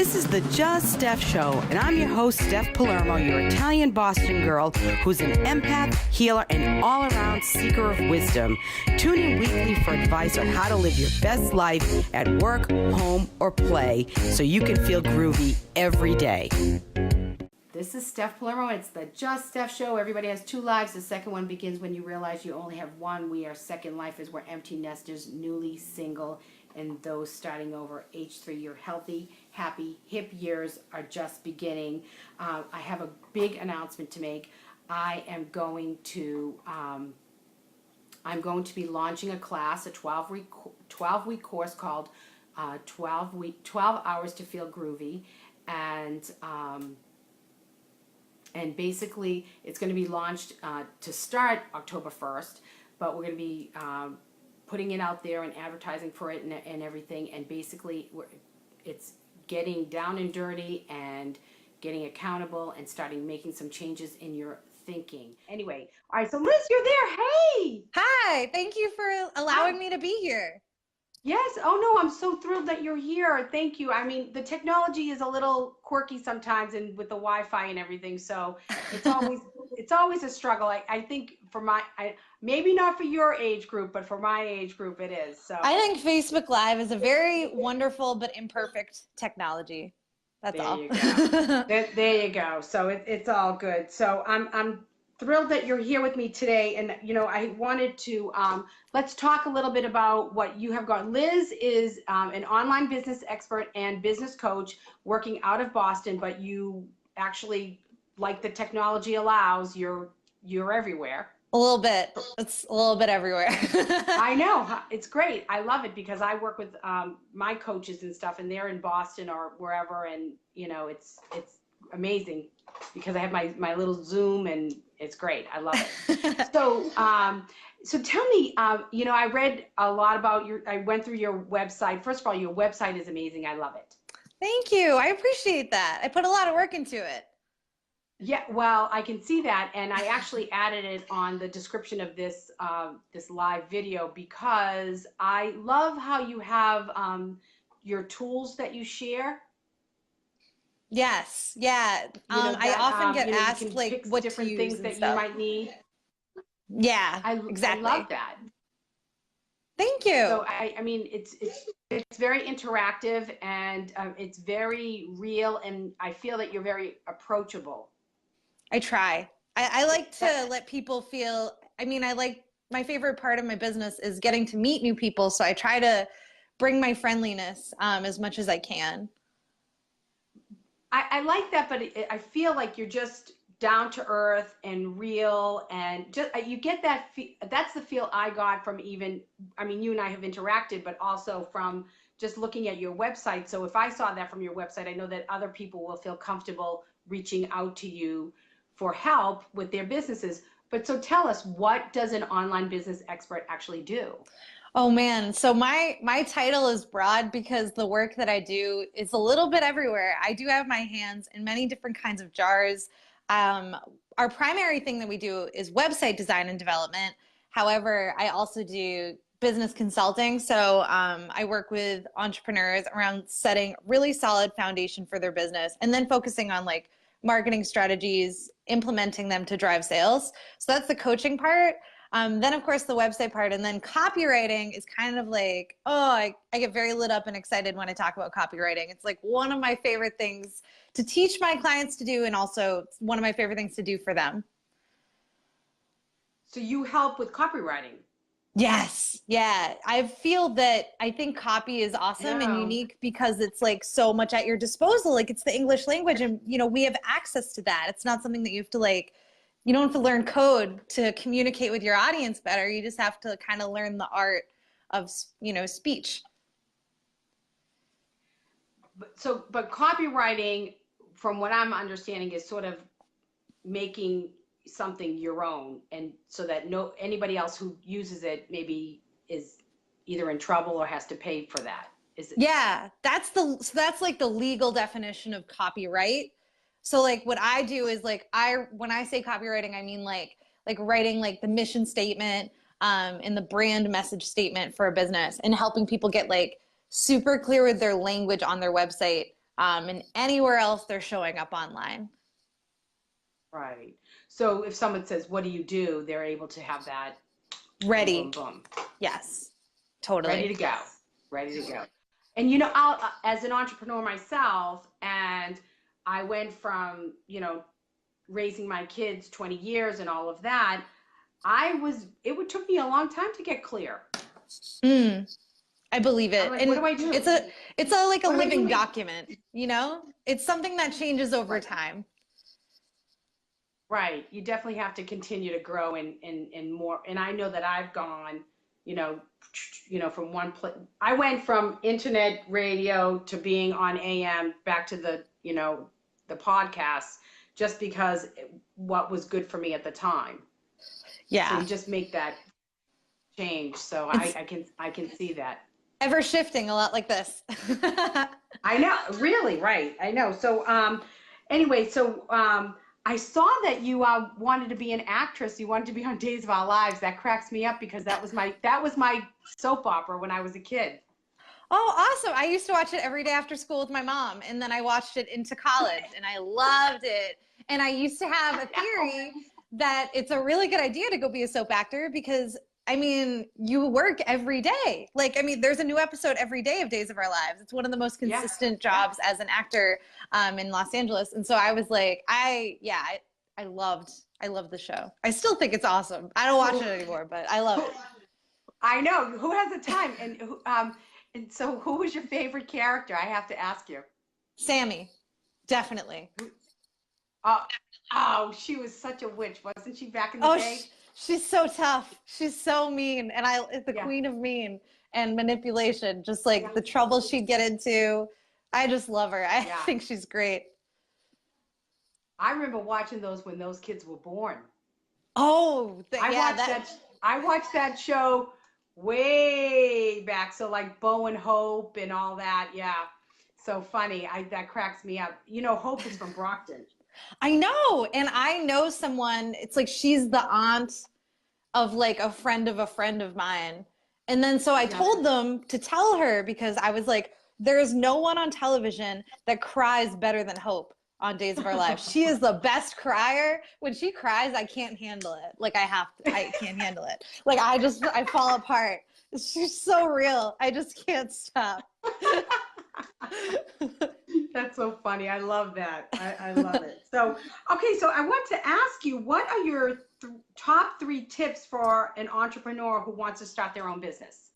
This is the Just Steph Show, and I'm your host, Steph Palermo, your Italian Boston girl who's an empath, healer, and all-around seeker of wisdom. Tune in weekly for advice on how to live your best life at work, home, or play so you can feel groovy every day. This is Steph Palermo. It's the Just Steph Show. Everybody has two lives. The second one begins when you realize you only have one. We are second lifers. We're empty nesters, newly single, and those starting over age 3. Your healthy, happy, hip years are just beginning. I have a big announcement to make. I'm going to be launching a class, a 12-week course called 12 Hours to Feel Groovy, and basically it's going to be launched to start October 1st, but we're going to be putting it out there and advertising for it and everything, and basically it's getting down and dirty and getting accountable and starting making some changes in your thinking. Anyway, all right, so Liz, you're there. Hey! Hi, thank you for allowing me to be here. Yes. Oh, no, I'm so thrilled that you're here. Thank you. I mean, the technology is a little quirky sometimes, and with the Wi-Fi and everything, so it's always a struggle. I think for maybe not for your age group, but for my age group, it is. So I think Facebook Live is a very wonderful but imperfect technology. That's all. There you go. There you go. So it's all good. So I'm thrilled that you're here with me today, and I wanted to let's talk a little bit about what you have got. Liz is an online business expert and business coach working out of Boston, but you actually, like the technology allows, you're everywhere. A little bit. It's a little bit everywhere. I know. It's great. I love it because I work with my coaches and stuff, and they're in Boston or wherever, and it's amazing because I have my little Zoom, and it's great. I love it. So tell me, I read a lot about I went through your website. First of all, your website is amazing. I love it. Thank you. I appreciate that. I put a lot of work into it. Yeah, well, I can see that, and I actually added it on the description of this live video because I love how you have your tools that you share. Yes, yeah. I often get asked like what different to things use that stuff. you might need. Yeah, exactly. I love that. Thank you. So I mean, it's very interactive, and it's very real, and I feel that you're very approachable. I try. I like to let people feel, my favorite part of my business is getting to meet new people. So I try to bring my friendliness as much as I can. I like that, but I feel like you're just down to earth and real, and just you get that. That's the feel I got from you and I have interacted, but also from just looking at your website. So if I saw that from your website, I know that other people will feel comfortable reaching out to you for help with their businesses. But so tell us, what does an online business expert actually do? Oh man, so my title is broad because the work that I do is a little bit everywhere. I do have my hands in many different kinds of jars. Our primary thing that we do is website design and development. However, I also do business consulting. So I work with entrepreneurs around setting really solid foundation for their business and then focusing on like marketing strategies, implementing them to drive sales. So that's the coaching part. Then of course the website part, and then copywriting is kind of like, I get very lit up and excited when I talk about copywriting. It's like one of my favorite things to teach my clients to do, and also one of my favorite things to do for them. So you help with copywriting? Yes. Yeah. I think copy is awesome and unique because it's like so much at your disposal. Like it's the English language, and we have access to that. It's not something that you have to you don't have to learn code to communicate with your audience better. You just have to kind of learn the art of, speech. But copywriting, from what I'm understanding, is sort of making something your own, and so that anybody else who uses it maybe is either in trouble or has to pay for that. Is it? Yeah, that's like the legal definition of copyright. So like what I do is when I say copywriting, I mean like writing like the mission statement and the brand message statement for a business, and helping people get like super clear with their language on their website and anywhere else they're showing up online. Right. So if someone says, what do? They're able to have that Ready. boom, boom, boom. Yes, totally. Ready to go. Ready to go. And, as an entrepreneur myself, and I went from, raising my kids 20 years and all of that, took me a long time to get clear. I believe it. Like, and what do I do? It's like a living document, It's something that changes over time. Right. You definitely have to continue to grow and more. And I know that I've gone, from one place. I went from internet radio to being on AM back to the podcasts, just because what was good for me at the time. Yeah. So you just make that change. So I can see that. Ever shifting, a lot like this. I know. Really. Right. I know. So, anyway, I saw that you wanted to be an actress. You wanted to be on Days of Our Lives. That cracks me up because that was my soap opera when I was a kid. Oh, awesome. I used to watch it every day after school with my mom, and then I watched it into college, and I loved it. And I used to have a theory that it's a really good idea to go be a soap actor because, you work every day. There's a new episode every day of Days of Our Lives. It's one of the most consistent jobs as an actor in Los Angeles. And so I was like, I loved the show. I still think it's awesome. I don't watch it anymore, but I love it. I know. Who has the time? And so who was your favorite character? I have to ask you. Sammy, definitely. Oh, she was such a witch, wasn't she, back in the day? She's so tough. She's so mean. And the queen of mean and manipulation, just like the trouble she'd get into. I just love her. I think she's great. I remember watching those when those kids were born. Oh, I watched that show way back. So like Bo and Hope and all that. Yeah. So funny. That cracks me up. Hope is from Brockton. I know. And I know someone, it's like she's the aunt of like a friend of mine. And then so I told them to tell her because I was like, there is no one on television that cries better than Hope on Days of Our Lives. She is the best crier. When she cries, I can't handle it. I can't handle it. I fall apart. She's so real. I just can't stop. That's so funny. I love that. I love it. So I want to ask you, what are your top 3 tips for an entrepreneur who wants to start their own business?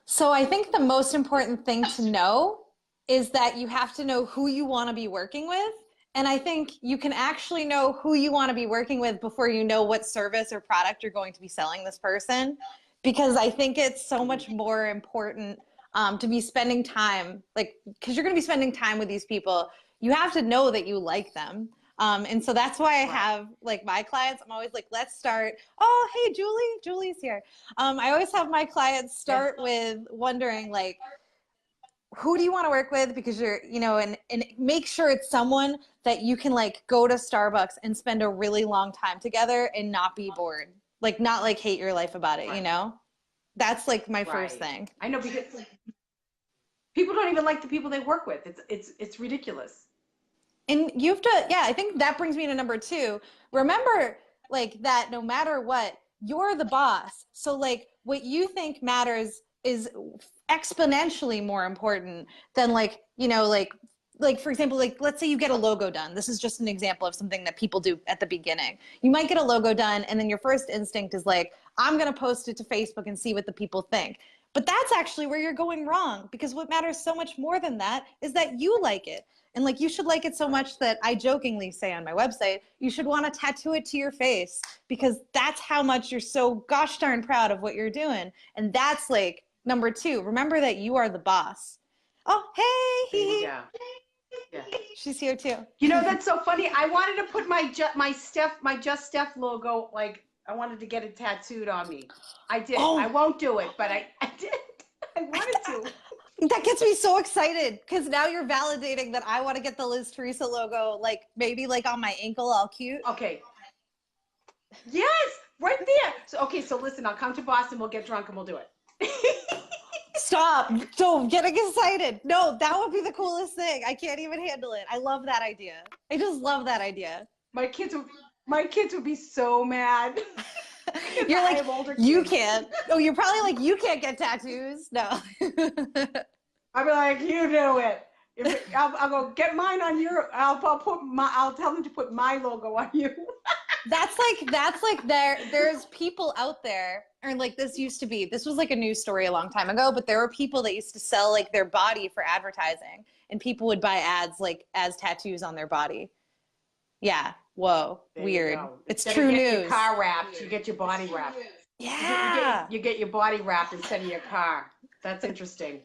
So I think the most important thing to know is that you have to know who you want to be working with. And I think you can actually know who you want to be working with before you know what service or product you're going to be selling this person. Because I think it's so much more important to be spending time, because you're going to be spending time with these people. You have to know that you like them. And so that's why I have my clients, I'm always like, let's start. Oh, hey, Julie's here. I always have my clients start with wondering who do you want to work with? Because you're, and make sure it's someone that you can go to Starbucks and spend a really long time together and not be bored. Not hate your life about it, That's my first thing. I know, because people don't even like the people they work with. It's ridiculous. And you have to, I think that brings me to number 2. Remember that no matter what, you're the boss. So what you think matters is exponentially more important than for example, let's say you get a logo done. This is just an example of something that people do at the beginning. You might get a logo done and then your first instinct is I'm going to post it to Facebook and see what the people think. But that's actually where you're going wrong, because what matters so much more than that is that you like it. And you should like it so much that I jokingly say on my website, you should want to tattoo it to your face, because that's how much you're so gosh darn proud of what you're doing. And that's number 2. Remember that you are the boss. Oh, hey. Yeah. She's here too. That's so funny. I wanted to put my Just Steph logo, I wanted to get it tattooed on me. I did. Oh. I won't do it, but I did. I wanted to. That gets me so excited, because now you're validating that I want to get the Liz Theresa logo, maybe on my ankle, all cute. Okay. Yes, right there. So listen, I'll come to Boston. We'll get drunk and we'll do it. Stop. Don't getting excited. No, that would be the coolest thing. I can't even handle it. I love that idea. I just love that idea. My kids would be so mad. You're like, you kids. can't. Oh, you're probably like, you can't get tattoos. No. I'll be like, you do it. I'll go get mine on your. I'll tell them to put my logo on you. That's like there's people out there, or like this was like a news story a long time ago, but there were people that used to sell like their body for advertising, and people would buy ads like as tattoos on their body. Yeah. Whoa. There weird. It's instead true of news. Your car wrapped. You get your body wrapped. Yeah. You get your body wrapped instead of your car. That's interesting.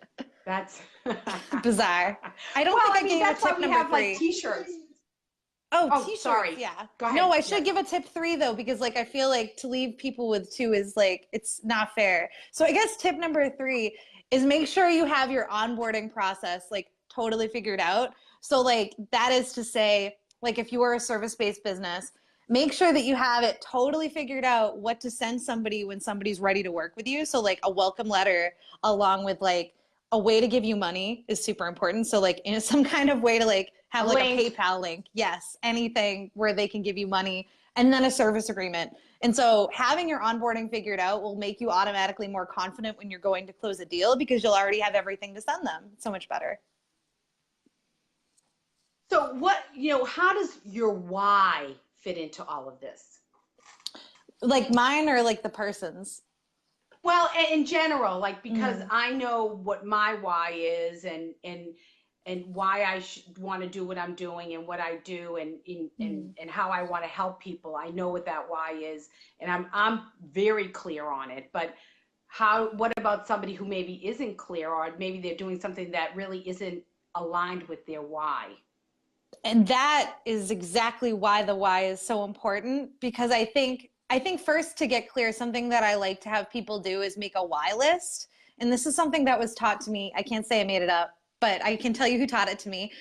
That's bizarre. I don't think I gave a tip number 3. Like t-shirts. Oh, t-shirts. Sorry. Yeah. Go ahead. No, I should give a tip 3 though, because like I feel like to leave people with 2 is like it's not fair. So I guess tip number 3 is make sure you have your onboarding process like totally figured out. So like that is to say, like if you are a service-based business, make sure that you have it totally figured out what to send somebody when somebody's ready to work with you. So like a welcome letter along with like a way to give you money is super important. So like in some kind of way to like have like a PayPal link. Yes. Anything where they can give you money, and then a service agreement. And so having your onboarding figured out will make you automatically more confident when you're going to close a deal, because you'll already have everything to send them. It's so much better. So how does your why fit into all of this? Like mine or like the person's? Well, in general, like, because I know what my why is and why I want to do what I'm doing and what I do and how I want to help people. I know what that why is, and I'm very clear on it. But what about somebody who maybe isn't clear, or maybe they're doing something that really isn't aligned with their why? And that is exactly why the why is so important, because I think first, to get clear, something that I like to have people do is make a why list. And this is something that was taught to me. I can't say I made it up, but I can tell you who taught it to me.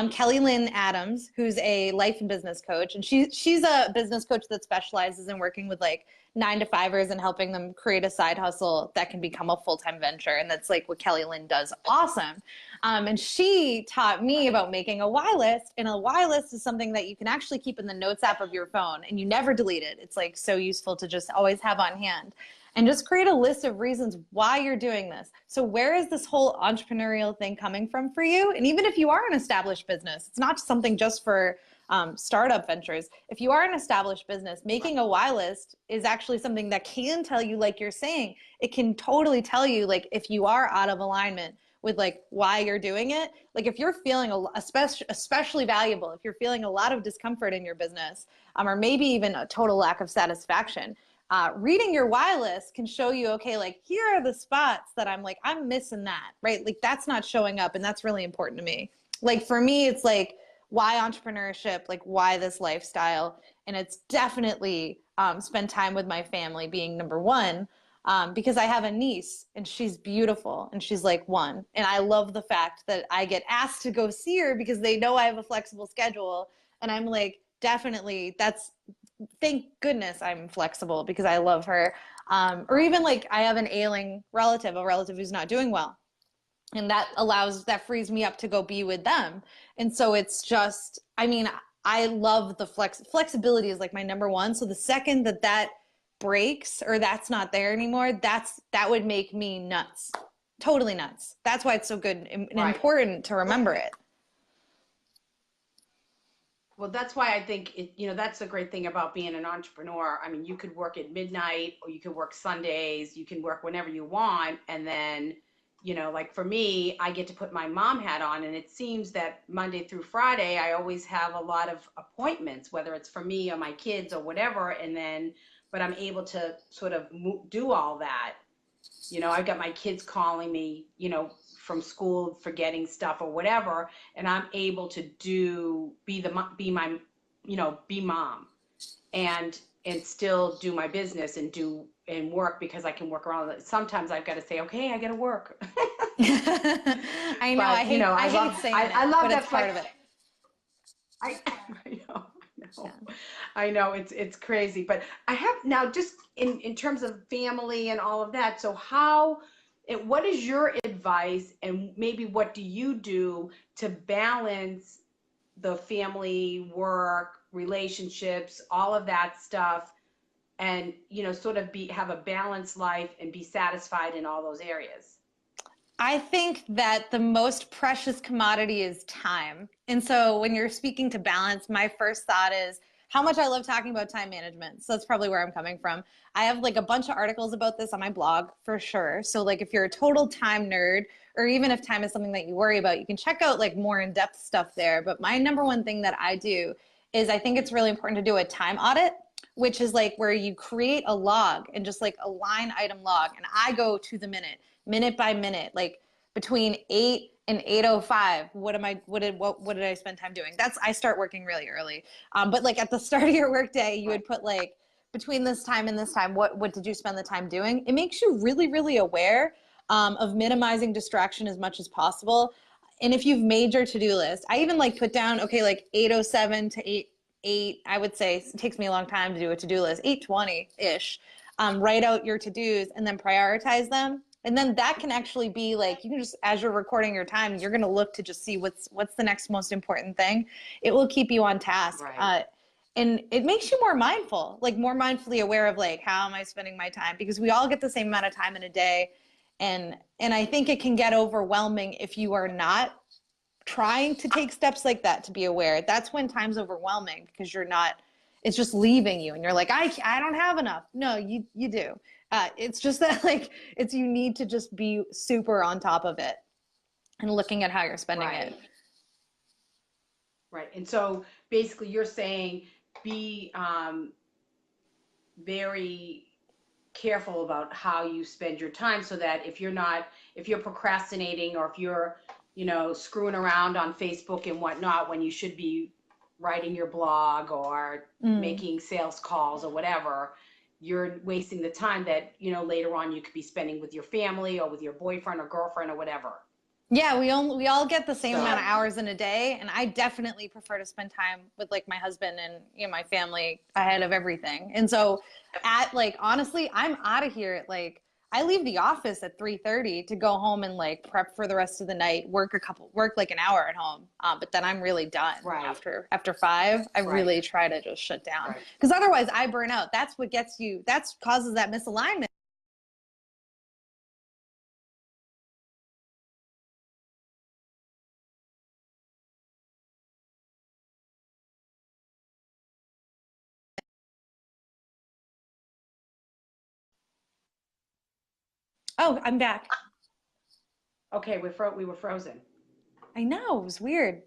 Kelly Lynn Adams, who's a life and business coach. And she's a business coach that specializes in working with like 9-to-5ers and helping them create a side hustle that can become a full-time venture. And that's like what Kelly Lynn does. Awesome. And she taught me about making a why list. And a why list is something that you can actually keep in the notes app of your phone, and you never delete it. It's like so useful to just always have on hand. And just create a list of reasons why you're doing this. So where is this whole entrepreneurial thing coming from for you? And even if you are an established business, it's not something just for startup ventures. If you are an established business, making a why list is actually something that can tell you, like you're saying, it can totally tell you like if you are out of alignment with like why you're doing it. Like if you're feeling especially valuable, if you're feeling a lot of discomfort in your business, or maybe even a total lack of satisfaction, reading your why list can show you, okay, like here are the spots that I'm missing that, right? Like that's not showing up, and that's really important to me. Like for me, it's like, why entrepreneurship? Like why this lifestyle? And it's definitely spend time with my family being number 1, because I have a niece and she's beautiful and she's like 1. And I love the fact that I get asked to go see her because they know I have a flexible schedule. And I'm like, definitely thank goodness I'm flexible because I love her. Or even like I have an ailing relative, a relative who's not doing well. And that frees me up to go be with them. And so it's just, I mean, I love the flexibility is like my number 1. So the second that breaks or that's not there anymore, that would make me nuts, totally nuts. That's why it's so good and important to remember it. Well, that's why I think that's the great thing about being an entrepreneur. I mean, you could work at midnight, or you can work Sundays, you can work whenever you want. And then, like for me, I get to put my mom hat on, and it seems that Monday through Friday, I always have a lot of appointments, whether it's for me or my kids or whatever. But I'm able to sort of do all that. I've got my kids calling me, from school for getting stuff or whatever, and I'm able to be mom and still do my business and work, because I can work around it. Sometimes I've got to say, okay, I got to work. I know. But, I hate saying it, I love but that it's part of it. I know. Yeah. I know it's crazy, but I have now just in terms of family and all of that. So how what is your advice, and maybe what do you do to balance the family, work, relationships, all of that stuff, and sort of have a balanced life and be satisfied in all those areas? I think that the most precious commodity is time. And so when you're speaking to balance, my first thought is how much I love talking about time management. So that's probably where I'm coming from. I have like a bunch of articles about this on my blog for sure. So like if you're a total time nerd, or even if time is something that you worry about, you can check out like more in-depth stuff there. But my number one thing that I do is I think it's really important to do a time audit, which is like where you create a log and just like a line item log. And I go to the minute by minute, like between 8 and 8:05, what did I spend time doing? I start working really early. But like at the start of your workday, you would put like between this time and this time, what did you spend the time doing? It makes you really, really aware of minimizing distraction as much as possible. And if you've made your to-do list, I even like put down, okay, like 8:07 to 8, I would say it takes me a long time to do a to-do list, 8:20-ish. Write out your to-dos and then prioritize them. And then that can actually be like, you can just, as you're recording your time, you're going to look to just see what's the next most important thing. It will keep you on task. Right. And it makes you more mindful, like more mindfully aware of like, how am I spending my time? Because we all get the same amount of time in a day. And I think it can get overwhelming if you are not trying to take steps like that to be aware. That's when time's overwhelming, because you're not, it's just leaving you and you're like, I don't have enough. No, you do. It's just that like, you need to just be super on top of it and looking at how you're spending it. Right. And so basically you're saying be very careful about how you spend your time, so that if you're procrastinating, or if you're, screwing around on Facebook and whatnot, when you should be writing your blog or making sales calls or whatever, you're wasting the time that, later on you could be spending with your family or with your boyfriend or girlfriend or whatever. Yeah, we all get the same amount of hours in a day, and I definitely prefer to spend time with like my husband and my family ahead of everything. And so honestly, I'm out of here at like, I leave the office at 3:30 to go home and like prep for the rest of the night, work like an hour at home. But then I'm really done after 5. I really try to just shut down, because otherwise I burn out. That's what causes that misalignment. Oh, I'm back. Okay, we were frozen. I know, it was weird.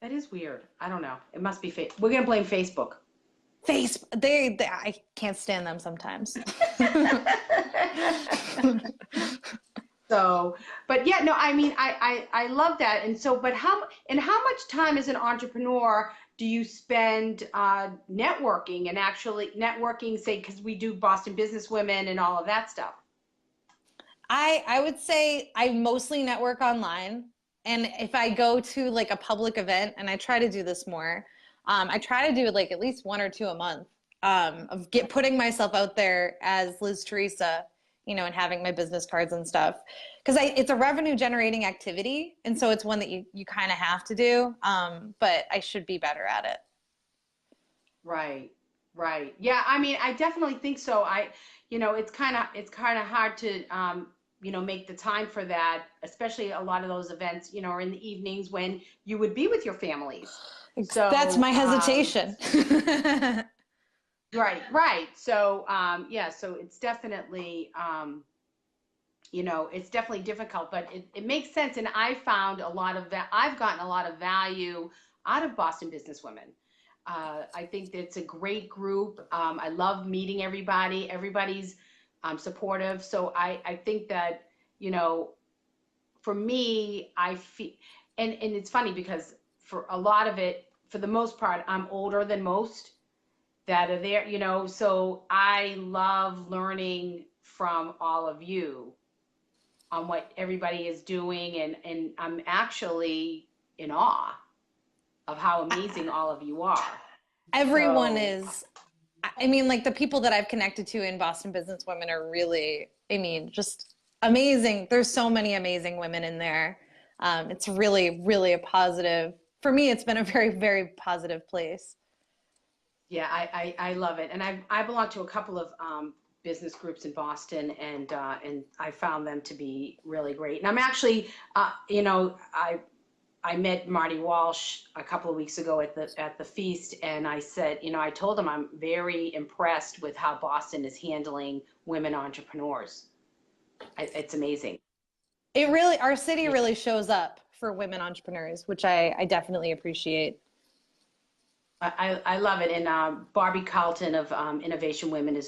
That is weird. I don't know. It must be we're gonna blame Facebook. I can't stand them sometimes. So, but yeah, no, I mean, I love that. And so, but how much time as an entrepreneur do you spend networking, and actually networking, say, because we do Boston Business Women and all of that stuff? I would say I mostly network online. And if I go to like a public event, and I try to do this more, I try to do like at least 1 or 2 a month, of putting myself out there as Liz Theresa, and having my business cards and stuff. Because it's a revenue generating activity. And so it's one that you kind of have to do. But I should be better at it. Right. Yeah, I mean, I definitely think so. It's kind of hard to, make the time for that, especially a lot of those events, are in the evenings when you would be with your families. So that's my hesitation. Right. So, so it's definitely, it's definitely difficult, but it makes sense. And I've gotten a lot of value out of Boston Business Women. I think that it's a great group. I love meeting everybody. Everybody's supportive. So I think that, for me, I feel, and it's funny because for a lot of it, for the most part, I'm older than most that are there, so I love learning from all of you on what everybody is doing. And I'm actually in awe of how amazing all of you are. Everyone is. I mean, like the people that I've connected to in Boston Business Women are really, just Amazing. There's so many amazing women in there. It's really, really a positive. For me, it's been a very, very positive place. Yeah, I love it. And I belong to a couple of business groups in Boston, and I found them to be really great. And I'm actually, I met Marty Walsh a couple of weeks ago at the feast, and I said, I told him I'm very impressed with how Boston is handling women entrepreneurs. It's amazing. Our city really shows up for women entrepreneurs, which I definitely appreciate. I love it. And Barbie Carlton of Innovation Women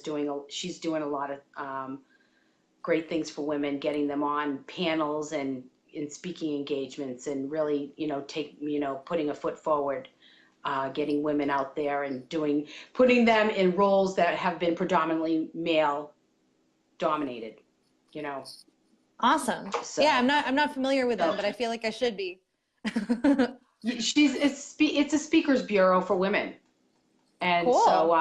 she's doing a lot of great things for women, getting them on panels and in speaking engagements, and really, putting a foot forward, getting women out there and putting them in roles that have been predominantly male dominated, Awesome. So, yeah, I'm not familiar with them, but I feel like I should be. It's a speakers bureau for women, and cool. So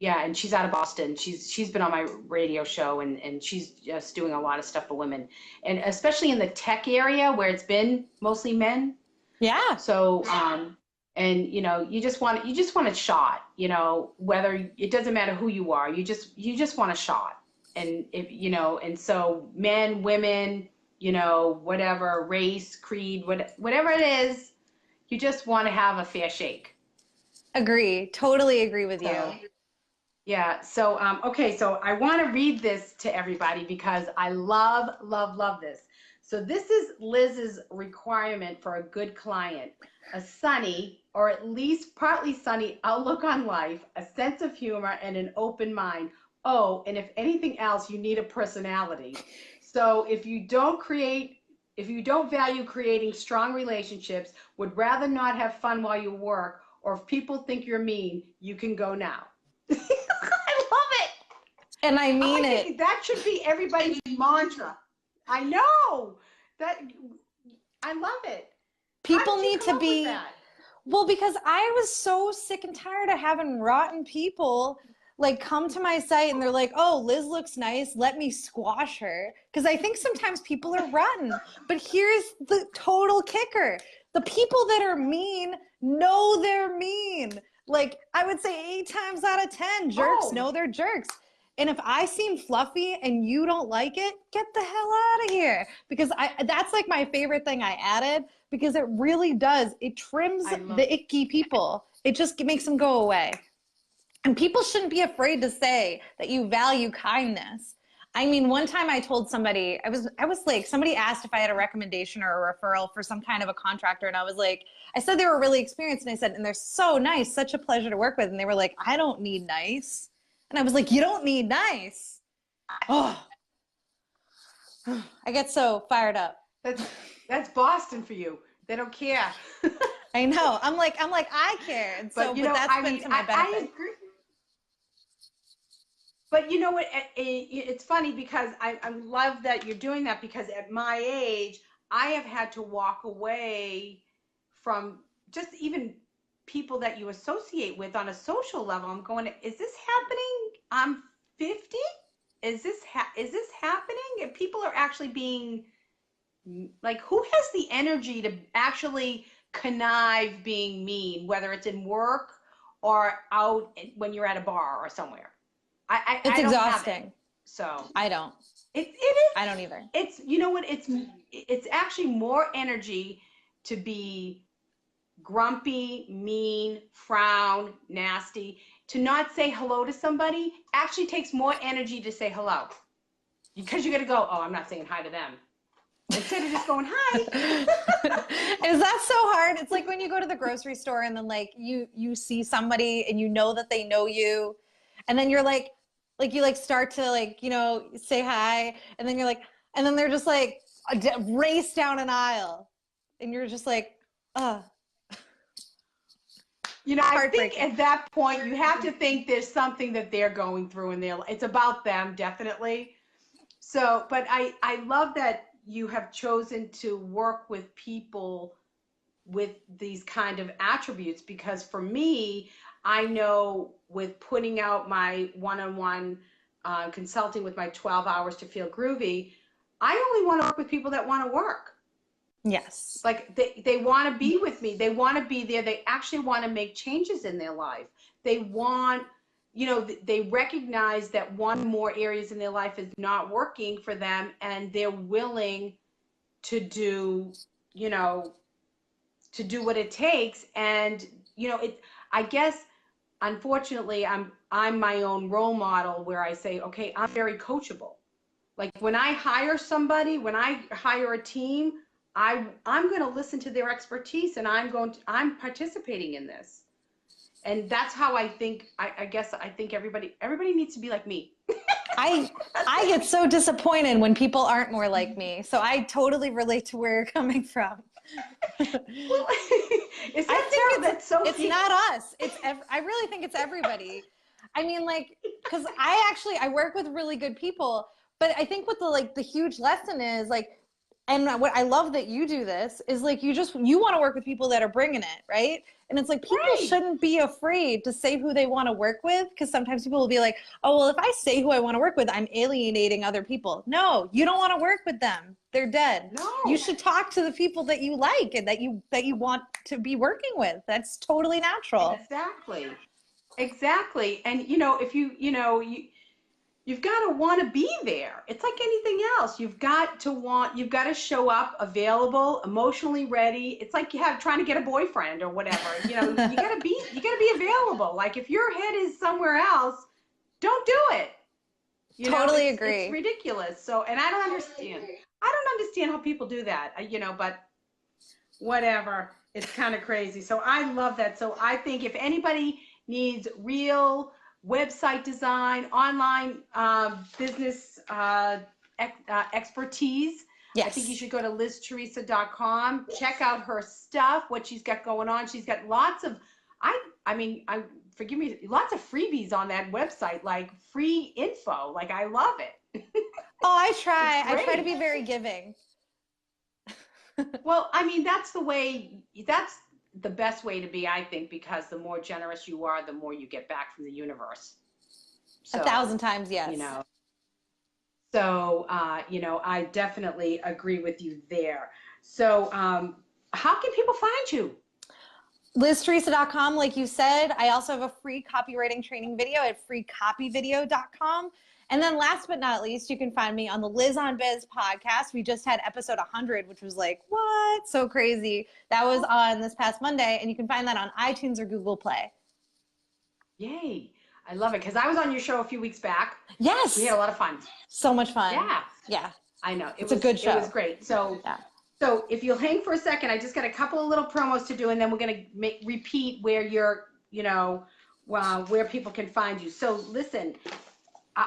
and she's out of Boston. She's been on my radio show, and she's just doing a lot of stuff for women, and especially in the tech area where it's been mostly men. Yeah. So and you just want a shot, whether it doesn't matter who you are, you just want a shot, and and so men, women, whatever race, creed, whatever it is, you just want to have a fair shake. Agree. Totally agree with you. Yeah. So, okay. So I want to read this to everybody because I love, love, love this. So this is Liz's requirement for a good client: a sunny, or at least partly sunny, outlook on life, a sense of humor, and an open mind. Oh, and if anything else, you need a personality. So if you don't value creating strong relationships, would rather not have fun while you work, or if people think you're mean, you can go now. I love it. And I mean it. That should be everybody's mantra. I know that. I love it. People need to be, well, because I was so sick and tired of having rotten people like come to my site and they're like, oh, Liz looks nice, let me squash her. Because I think sometimes people are rotten. But here's the total kicker: the people that are mean know they're mean. Like, I would say 8 times out of 10, jerks know they're jerks. And if I seem fluffy and you don't like it, get the hell out of here. Because that's like my favorite thing I added, because it really does. It trims the icky people. It just makes them go away. And people shouldn't be afraid to say that you value kindness. I mean, one time I told somebody, I was like, somebody asked if I had a recommendation or a referral for some kind of a contractor. And I was like, I said they were really experienced. And I said, and they're so nice, such a pleasure to work with. And they were like, I don't need nice. And I was like, you don't need nice. Oh, I get so fired up. That's Boston for you. They don't care. I know. I'm like, I care. And so, but that's been to my benefit. I agree. But you know what? It's funny because I love that you're doing that, because at my age, I have had to walk away from just even people that you associate with on a social level. I'm going, is this happening? I'm 50. Is this happening? If people are actually being like, who has the energy to actually connive being mean, whether it's in work or out when you're at a bar or somewhere? It's I don't exhausting. have it, so I don't. It is. I don't either. It's, you know what? It's actually more energy to be grumpy, mean, frown, nasty. To not say hello to somebody actually takes more energy to say hello, because you got to go, oh, I'm not saying hi to them, instead of just going hi. Is that so hard? It's like when you go to the grocery store and then like you see somebody and you know that they know you, and then you're like you like start to like, say hi, and then you're like, and then they're just like race down an aisle and you're just like, I think at that point you have to think there's something that they're going through and it's about them, definitely. So, but I love that you have chosen to work with people with these kind of attributes, because for me, I know with putting out my one-on-one consulting with my 12 hours to feel groovy, I only want to work with people that want to work. Yes. Like they want to be with me. They want to be there. They actually want to make changes in their life. They want, they recognize that one or more areas in their life is not working for them, and they're willing to do, to do what it takes. And, I guess, unfortunately, I'm my own role model, where I say, okay, I'm very coachable. Like when I hire somebody, when I hire a team, I'm going to listen to their expertise, and I'm participating in this. And that's how I think, I guess I think everybody needs to be like me. I get so disappointed when people aren't more like me. So I totally relate to where you're coming from. Well, is that terrible? That's so it's not us. I really think it's everybody. I mean, like, because I work with really good people, but I think what the huge lesson is, like, and what I love that you do this is, like, you want to work with people that are bringing it, right? And it's like, people shouldn't be afraid to say who they want to work with, because sometimes people will be like, oh, well, if I say who I want to work with, I'm alienating other people. No, you don't want to work with them. They're dead. No. You should talk to the people that you like and that you want to be working with. That's totally natural. Exactly. And, if you've got to want to be there. It's like anything else. You've got to show up available, emotionally ready. It's like trying to get a boyfriend or whatever. You got to be available. Like, if your head is somewhere else, don't do it. Totally agree. It's ridiculous. So, and I don't understand how people do that, but whatever. It's kind of crazy. So I love that. So I think if anybody needs real website design, online business expertise, yes, I think you should go to liztheresa.com. Check out her stuff, what she's got going on. She's got lots of, forgive me, lots of freebies on that website, like free info. Like, I love it. Oh, I try to be very giving. Well, that's the best way to be, I think, because the more generous you are, the more you get back from the universe. So, 1,000 times, yes. So, I definitely agree with you there. So, how can people find you? LizTheresa.com, like you said. I also have a free copywriting training video at freecopyvideo.com. And then last but not least, you can find me on the Liz on Biz podcast. We just had episode 100, which was like, what? So crazy. That was on this past Monday, and you can find that on iTunes or Google Play. Yay. I love it, because I was on your show a few weeks back. Yes. We had a lot of fun. So much fun. Yeah. I know. It's a good show. It was great. So, So if you'll hang for a second, I just got a couple of little promos to do, and then we're going to repeat where you're, where people can find you. So listen.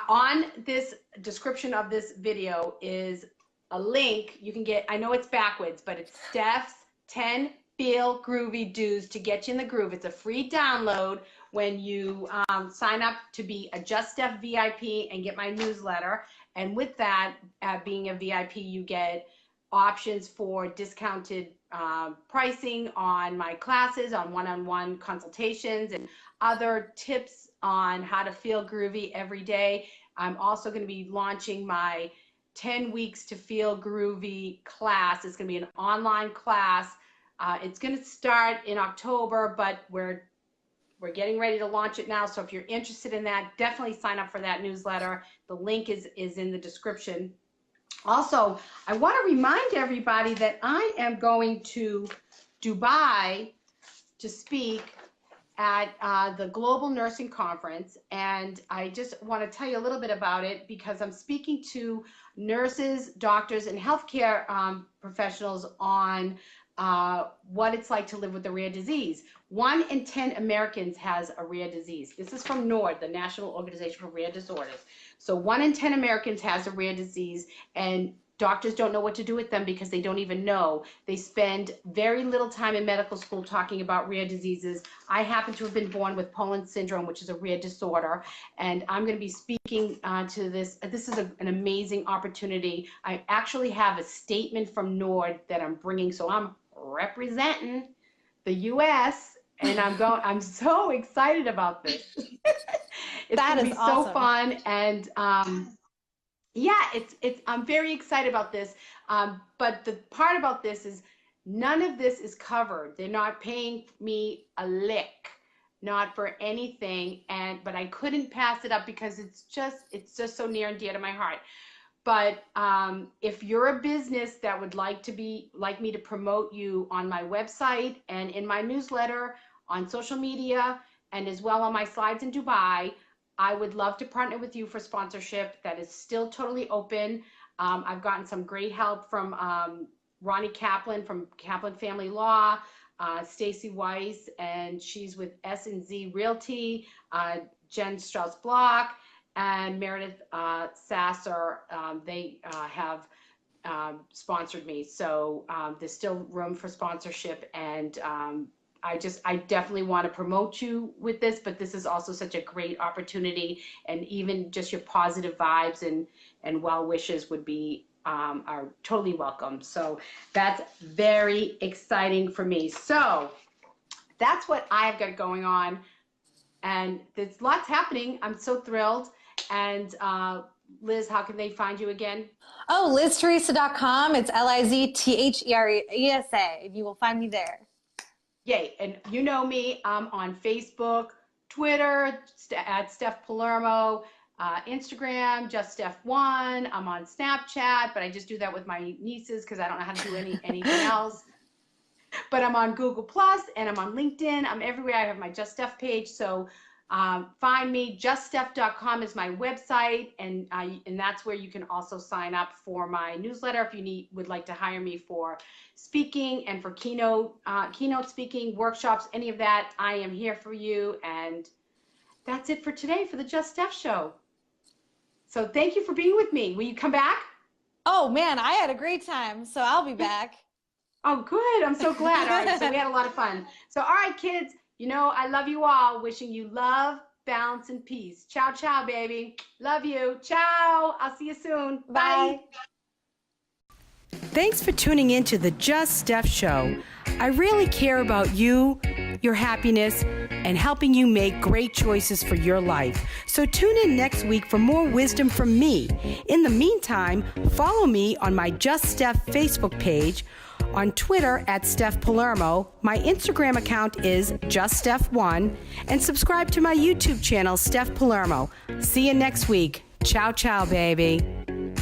On this description of this video is a link you can get. I know it's backwards, but it's Steph's 10 Feel Groovy Do's to get you in the groove. It's a free download when you sign up to be a Just Steph VIP and get my newsletter. And with that, being a VIP, you get options for discounted pricing on my classes, on one-on-one consultations, and other tips on how to feel groovy every day. I'm also going to be launching my 10 weeks to feel groovy class. It's going to be an online class. It's going to start in October, but we're getting ready to launch it now. So if you're interested in that, definitely sign up for that newsletter. The link is in the description. Also, I want to remind everybody that I am going to Dubai to speak at the Global Nursing Conference, and I just want to tell you a little bit about it, because I'm speaking to nurses, doctors, and healthcare professionals on what it's like to live with a rare disease. 1 in 10 Americans has a rare disease. This is from NORD, the National Organization for Rare Disorders. So 1 in 10 Americans has a rare disease, and doctors don't know what to do with them because they don't even know. They spend very little time in medical school talking about rare diseases. I happen to have been born with Poland syndrome, which is a rare disorder, and I'm going to be speaking to this. This is an amazing opportunity. I actually have a statement from NORD that I'm bringing, so I'm representing the U.S., and I'm so excited about this. It's That going to is be awesome. so fun. And yeah, I'm very excited about this. But the part about this is none of this is covered. They're not paying me a lick, not for anything. But I couldn't pass it up because it's just so near and dear to my heart. But if you're a business that would like me to promote you on my website and in my newsletter, on social media, and as well on my slides in Dubai, I would love to partner with you for sponsorship. That is still totally open. I've gotten some great help from Ronnie Kaplan from Kaplan Family Law, Stacy Weiss, and she's with S&Z Realty, Jen Strauss-Block, and Meredith Sasser. They have sponsored me. So there's still room for sponsorship, and I definitely want to promote you with this, but this is also such a great opportunity, and even just your positive vibes and well wishes would be are totally welcome. So that's very exciting for me. So that's what I've got going on, and there's lots happening. I'm so thrilled. And Liz, how can they find you again? Oh, LizTheresa.com. It's LizTheresa. You will find me there. Yay. And you know me, I'm on Facebook, Twitter, at Steph Palermo, Instagram, just Steph1. I'm on Snapchat, but I just do that with my nieces because I don't know how to do anything else. But I'm on Google Plus and I'm on LinkedIn. I'm everywhere. I have my Just Steph page. So find me. JustSteph.com is my website, and that's where you can also sign up for my newsletter if you would like to hire me for speaking and for keynote speaking, workshops, any of that. I am here for you, and that's it for today for the Just Steph Show. So thank you for being with me. Will you come back? Oh man, I had a great time, so I'll be back. Oh, good. I'm so glad. All right, so we had a lot of fun. So all right, kids. You know, I love you all. Wishing you love, balance, and peace. Ciao, ciao, baby. Love you. Ciao. I'll see you soon. Bye. Thanks for tuning in to the Just Steph Show. I really care about you, your happiness, and helping you make great choices for your life. So tune in next week for more wisdom from me. In the meantime, follow me on my Just Steph Facebook page, on Twitter at Steph Palermo. My Instagram account is JustSteph1, and subscribe to my YouTube channel, Steph Palermo. See you next week. Ciao, ciao, baby.